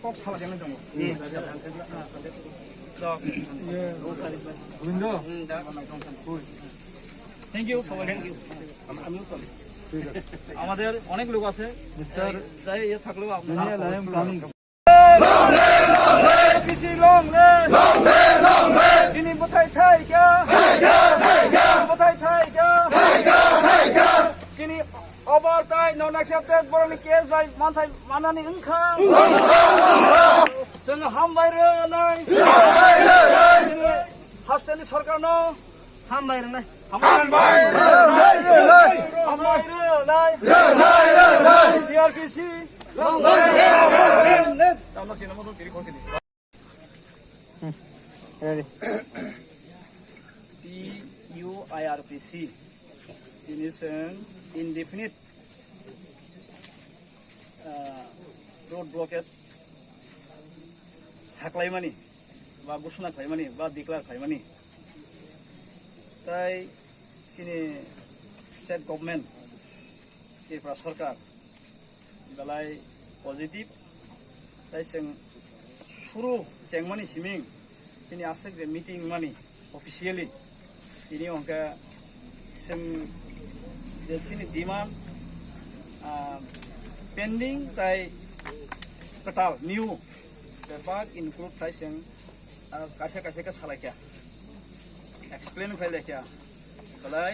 꼭 사라지는 좀. Thank you সবাই, thank you. আমিও চলি। আমাদের অনেক লোক আছে, যাই ইয়ে থাকলেও আপনারা Sini botai thaiga, botai thaiga. Sini overtai non accepted boroni case by mantai manani income. Sini hambaire nai. Hasteni sarkar no hambaire nai. Hambaire nai. Diar kisi. Tama sini mo to tiri kosi ni. PUIRPC is an indefinite road blockade থাকলাইমানি বা ঘোষণা খাইমানি বা declare খাইমানি তাই সিনি state government Tripura সরকার বেলায় positive তাই जों শুরু চেংমানি সিমিং তিনি আসছে যে মিটিং মানি অফিসিয়ালি তিনি অঙ্কা जों যে সিনি ডিমান্ড পেন্ডিং তাই টোটাल নিউ बेबाग इनक्लुड थाय जों कासे का सालायखा एक्सप्लेन खायलायखा बलाय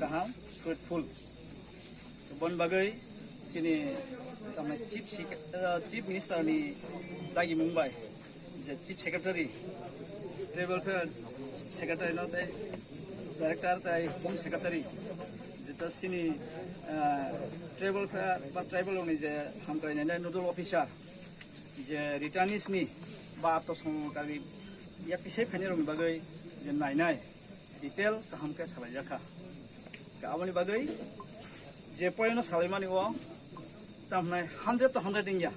गाहाम फ्रुटफुल बन बागै सिनि तामाय चीफ मिनिस्टर नि दागि मुंबाय जे चीफ सेक्रेटारि ट्रेवल सेक्रेटारि न ताय डायरेक्टर ताय होम सेक्रेटारि जेता सिनि ट्रेवल बा ट्राइबल नि जे हामगायनाय नोडल अफिसार जे रिटार्निस नि बा आत्मसंगारि या पिसाय फाइनारनि बागै जे नायनाय डिटेल गाहामके सालायजाखा गाबनि बागै जे पयनो सालायमानि ओ तामनाय 100 to 100 इंया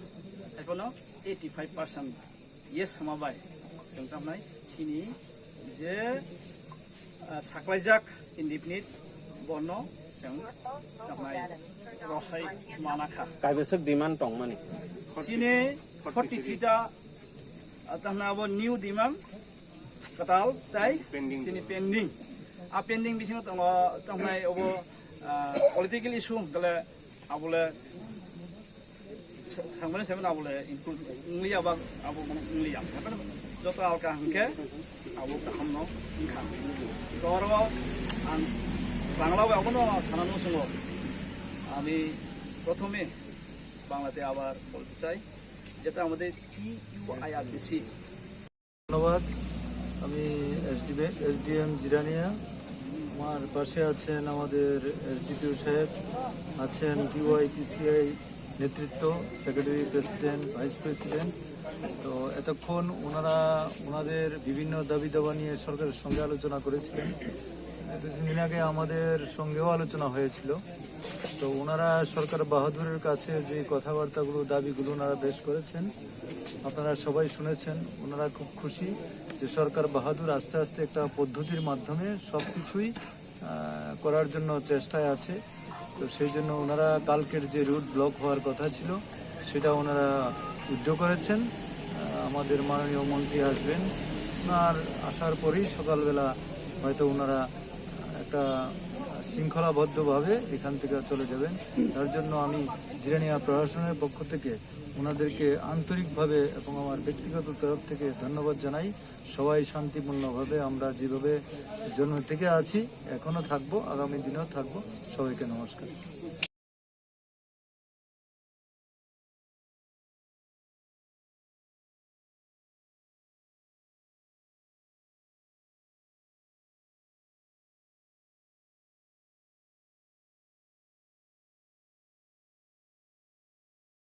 आइफोनो 85% येस समाबाय जों तामनाय सिनि जे साख्लायजाक इनडिफिनिट बर्न जों तामनाय रसाय मानाखा कायबेसक डिमान्ड दं माने सिनि 43 टा तामना अब न्यू डिमान्ड कताल ताई सिनि पेंडिंग आ पेंडिंग बिसिनो दङ तामनाय अब पलिटिकल इशू गले आबले सांगमाने सेवन आबले इनक्लुड इंग्लिया बा आबो माने इंग्लिया जत आलका हंके आबो गाहामनो इंखा दरव आं बांलाव आबनो सानानो सङो আমি প্রথমে বাংলাতে আবার বলতে চাই যেটা আমাদের PUIRPC। ধন্যবাদ। আমি এসডিএম জিরানিয়া, আমার পাশে আছেন আমাদের এসডিপিও সাহেব, আছেন PUIPCI নেতৃত্ব, সেক্রেটারি প্রেসিডেন্ট, ভাইস প্রেসিডেন্ট। তো এতক্ষণ ওনারা ওনাদের বিভিন্ন দাবি দাবা নিয়ে সরকারের সঙ্গে আলোচনা করেছিলেন। কিছুদিন আগে আমাদের সঙ্গেও আলোচনা হয়েছিল। তো ওনারা সরকার বাহাদুরের কাছে যে কথাবার্তাগুলো দাবিগুলো ওনারা পেশ করেছেন আপনারা সবাই শুনেছেন। ওনারা খুব খুশি যে সরকার বাহাদুর আস্তে আস্তে একটা পদ্ধতির মাধ্যমে সব কিছুই করার জন্য চেষ্টায় আছে। তো সেই জন্য ওনারা কালকের যে রুট ব্লক হওয়ার কথা ছিল সেটা ওনারা উদ্যোগ করেছেন। আমাদের মাননীয় মন্ত্রী আসবেন, ওনার আসার পরেই সকালবেলা হয়তো ওনারা একটা শৃঙ্খলাবদ্ধভাবে এখান থেকে চলে যাবেন। তার জন্য আমি জিরানিয়া প্রশাসনের পক্ষ থেকে ওনাদেরকে আন্তরিকভাবে এবং আমার ব্যক্তিগত তরফ থেকে ধন্যবাদ জানাই। সবাই শান্তিপূর্ণভাবে আমরা যেভাবে জন্ম থেকে আছি এখনও থাকবো, আগামী দিনেও থাকবো। সবাইকে নমস্কার।